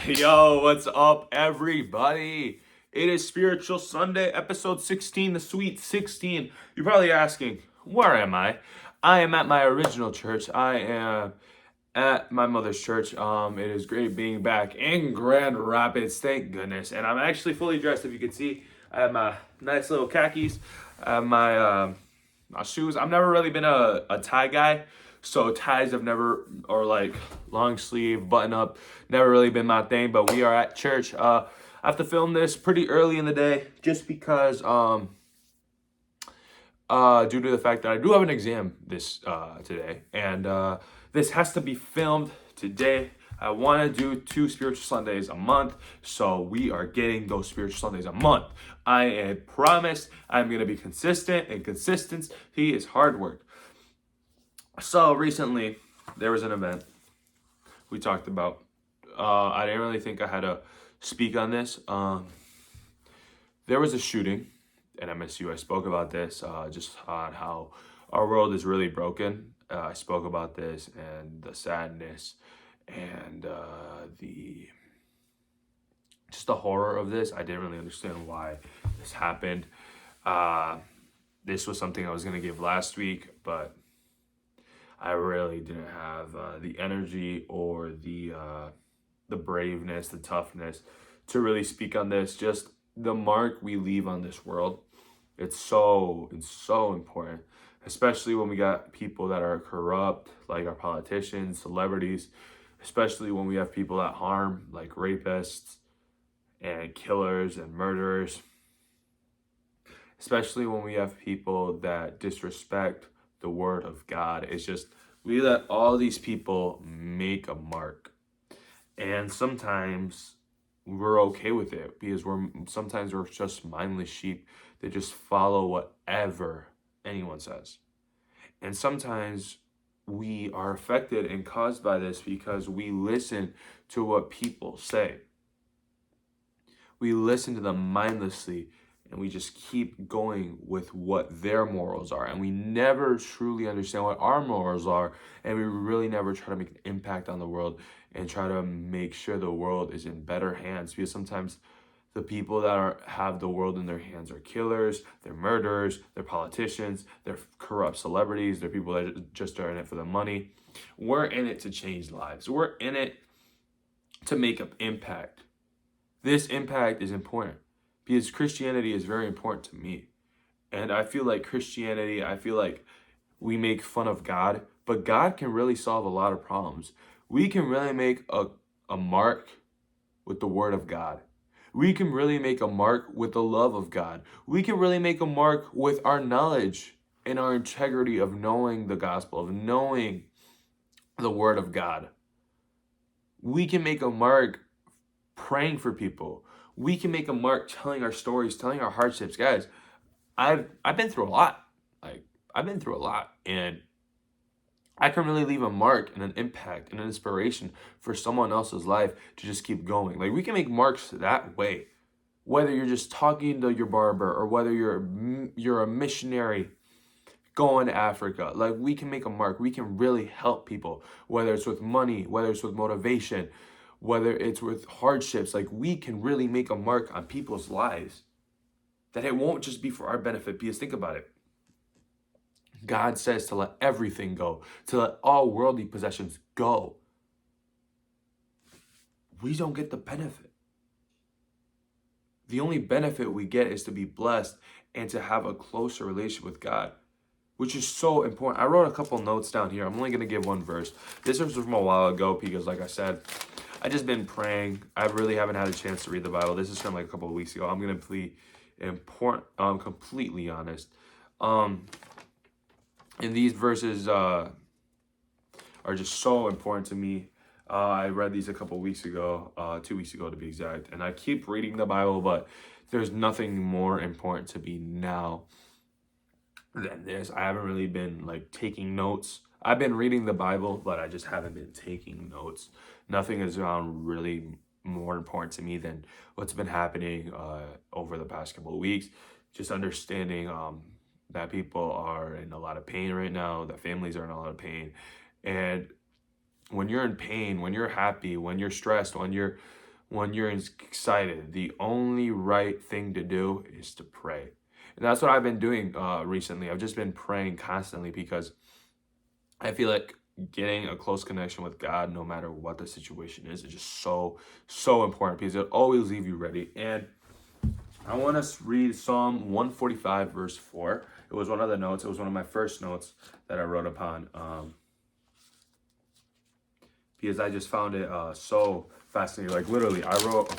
Yo, what's up, everybody? It is Spiritual Sunday, episode 16, the Sweet 16. You're probably asking, where am I? I am at my original church. I am at my mother's church. It is great being back in Grand Rapids, thank goodness. And I'm actually fully dressed, if you can see. I have my nice little khakis. I have my shoes. I've never really been a tie guy. So ties have never, or like long sleeve, button up, never really been my thing. But we are at church. I have to film this pretty early in the day, just because due to the fact that I do have an exam this today, and this has to be filmed today. I want to do 2 spiritual Sundays a month, so we are getting those spiritual Sundays a month. I am promised I'm going to be consistent, and consistency is hard work. So recently, there was an event we talked about. I didn't really think I had to speak on this. There was a shooting at MSU. I spoke about this just on how our world is really broken. I spoke about this and the sadness and the horror of this. I didn't really understand why this happened. This was something I was going to give last week, but I really didn't have the energy or the braveness, the toughness to really speak on this. Just the mark we leave on this world. It's so important, especially when we got people that are corrupt, like our politicians, celebrities, especially when we have people that harm, like rapists and killers and murderers, especially when we have people that disrespect the word of God. It's just, we let all these people make a mark. And sometimes we're okay with it because sometimes we're just mindless sheep that just follow whatever anyone says. And sometimes we are affected and caused by this because we listen to what people say. We listen to them mindlessly, and we just keep going with what their morals are. And we never truly understand what our morals are. And we really never try to make an impact on the world and try to make sure the world is in better hands. Because sometimes the people that have the world in their hands are killers, they're murderers, they're politicians, they're corrupt celebrities, they're people that just are in it for the money. We're in it to change lives. We're in it to make an impact. This impact is important, because Christianity is very important to me. And I feel like we make fun of God, but God can really solve a lot of problems. We can really make a mark with the word of God. We can really make a mark with the love of God. We can really make a mark with our knowledge and our integrity of knowing the gospel, of knowing the word of God. We can make a mark praying for people. We can make a mark telling our stories, telling our hardships. Guys, I've been through a lot. And I can really leave a mark and an impact and an inspiration for someone else's life to just keep going. Like, we can make marks that way. Whether you're just talking to your barber or whether you're a missionary going to Africa, like, we can make a mark. We can really help people, whether it's with money, whether it's with motivation, whether it's with hardships. Like, we can really make a mark on people's lives, that it won't just be for our benefit. Because think about it. God says to let everything go, to let all worldly possessions go. We don't get the benefit. The only benefit we get is to be blessed and to have a closer relationship with God, which is so important. I wrote a couple notes down here. I'm only going to give one verse. This was from a while ago because, like I said, I just been praying. I really haven't had a chance to read the Bible. This is from like a couple of weeks ago. I'm going to be completely honest. And these verses are just so important to me. I read these a couple of weeks ago, 2 weeks ago to be exact. And I keep reading the Bible, but there's nothing more important to me now than this. I haven't really been like taking notes. I've been reading the Bible, but I just haven't been taking notes. Nothing is really more important to me than what's been happening over the past couple of weeks. Just understanding that people are in a lot of pain right now, that families are in a lot of pain. And when you're in pain, when you're happy, when you're stressed, when you're when you're excited, the only right thing to do is to pray. And that's what I've been doing recently. I've just been praying constantly because I feel like getting a close connection with God, no matter what the situation is just so important because it always leave you ready. And I want to read Psalm 145, verse 4. It was one of the notes. It was one of my first notes that I wrote upon because I just found it so fascinating. Like literally, I wrote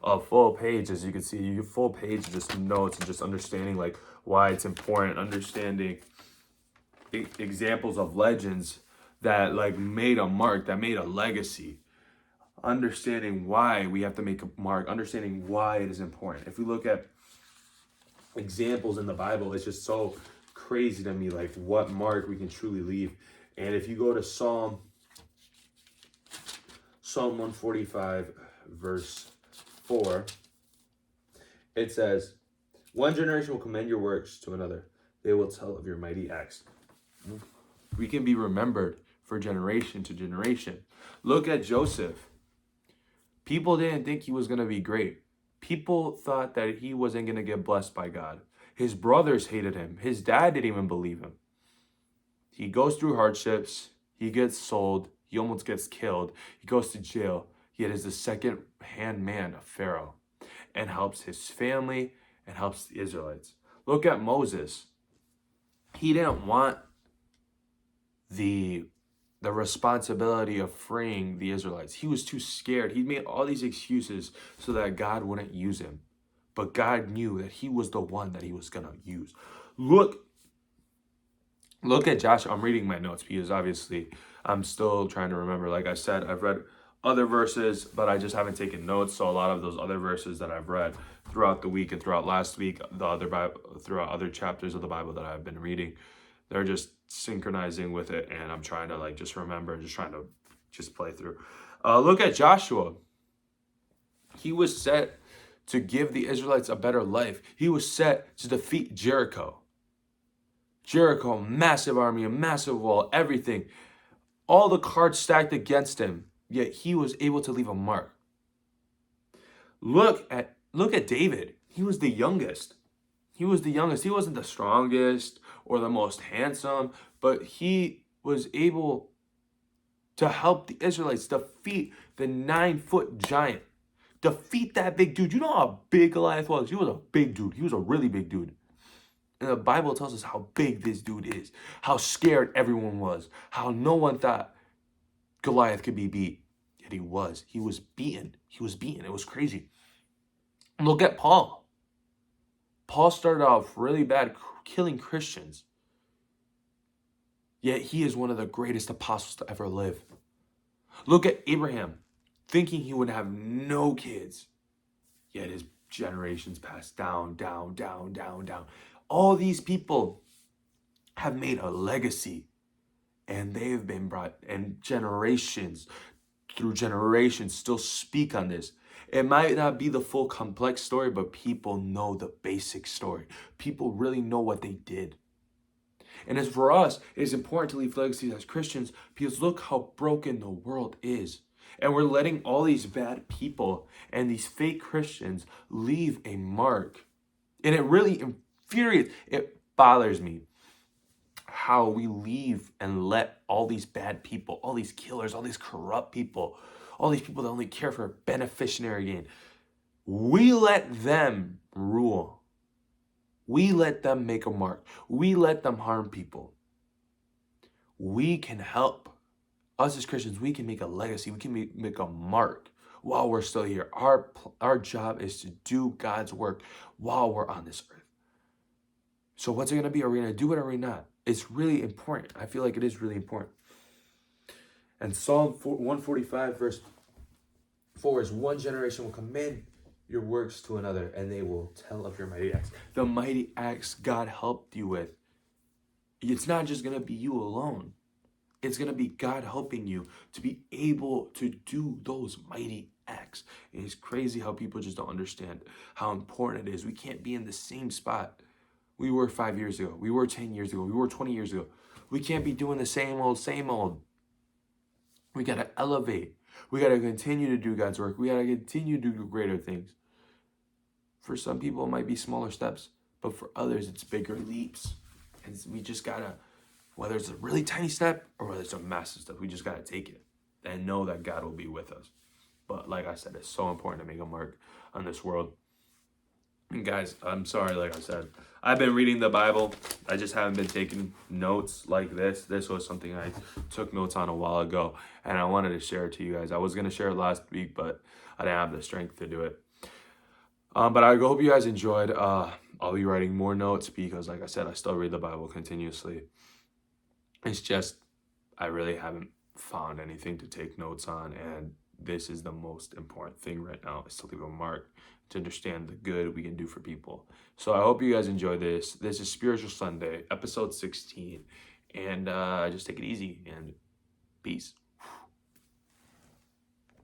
a full page, as you can see, you full page of just notes and just understanding like why it's important, understanding examples of legends that like made a mark, that made a legacy, understanding why we have to make a mark, understanding why it is important. If we look at examples in the Bible, it's just so crazy to me like what mark we can truly leave. And if you go to Psalm 145 verse 4, it says, one generation will commend your works to another, they will tell of your mighty acts. We can be remembered for generation to generation. Look at Joseph. People didn't think he was going to be great. People thought that he wasn't going to get blessed by God. His brothers hated him. His dad didn't even believe him. He goes through hardships. He gets sold. He almost gets killed. He goes to jail. Yet is the second-hand man of Pharaoh and helps his family and helps the Israelites. Look at Moses. He didn't want the responsibility of freeing the Israelites. He was too scared. He made all these excuses so that God wouldn't use him. But God knew that he was the one that he was going to use. Look at Joshua. I'm reading my notes because obviously I'm still trying to remember. Like I said, I've read other verses, but I just haven't taken notes. So a lot of those other verses that I've read throughout the week and throughout last week, throughout other chapters of the Bible that I've been reading, they're just synchronizing with it, and I'm trying to like just remember, just trying to just play through. Look at Joshua. He was set to give the Israelites a better life. He was set to defeat Jericho. Jericho, massive army, a massive wall, everything. All the cards stacked against him, yet he was able to leave a mark. Look at David. He was the youngest. He was the youngest. He wasn't the strongest or the most handsome, but he was able to help the Israelites defeat the 9-foot giant. Defeat that big dude. You know how big Goliath was? He was a big dude. He was a really big dude. And the Bible tells us how big this dude is, how scared everyone was, how no one thought Goliath could be beat. Yet he was. He was beaten. He was beaten. It was crazy. Look at Paul. Paul started off really bad, killing Christians. Yet he is one of the greatest apostles to ever live. Look at Abraham, thinking he would have no kids. Yet his generations passed down. All these people have made a legacy, and they have been brought, and generations through generations still speak on this. It might not be the full complex story, but people know the basic story. People really know what they did. And as for us, it is important to leave legacies as Christians because look how broken the world is. And we're letting all these bad people and these fake Christians leave a mark. And it really infuriates, it bothers me how we leave and let all these bad people, all these killers, all these corrupt people, all these people that only care for beneficiary gain, we let them rule. We let them make a mark. We let them harm people. We can help. Us as Christians, we can make a legacy. We can make a mark while we're still here. Our job is to do God's work while we're on this earth. So what's it going to be? Are we going to do it or are we not? It's really important. I feel like it is really important. And Psalm 145 verse 4 is one generation will commend your works to another, and they will tell of your mighty acts. The mighty acts God helped you with. It's not just going to be you alone. It's going to be God helping you to be able to do those mighty acts. And it's crazy how people just don't understand how important it is. We can't be in the same spot we were 5 years ago. We were 10 years ago. We were 20 years ago. We can't be doing the same old. We got to elevate. We got to continue to do God's work. We got to continue to do greater things. For some people, it might be smaller steps, but for others, it's bigger leaps. And we just got to, whether it's a really tiny step or whether it's a massive step, we just got to take it and know that God will be with us. But like I said, it's so important to make a mark on this world. And guys, I'm sorry, like I said, I've been reading the Bible. I just haven't been taking notes like this. This was something I took notes on a while ago, and I wanted to share it to you guys. I was going to share it last week, but I didn't have the strength to do it. But I hope you guys enjoyed. I'll be writing more notes because, like I said, I still read the Bible continuously. It's just, I really haven't found anything to take notes on, and this is the most important thing right now, is to leave a mark, to understand the good we can do for people. So I hope you guys enjoy this. This is Spiritual Sunday, episode 16, and just take it easy, and peace.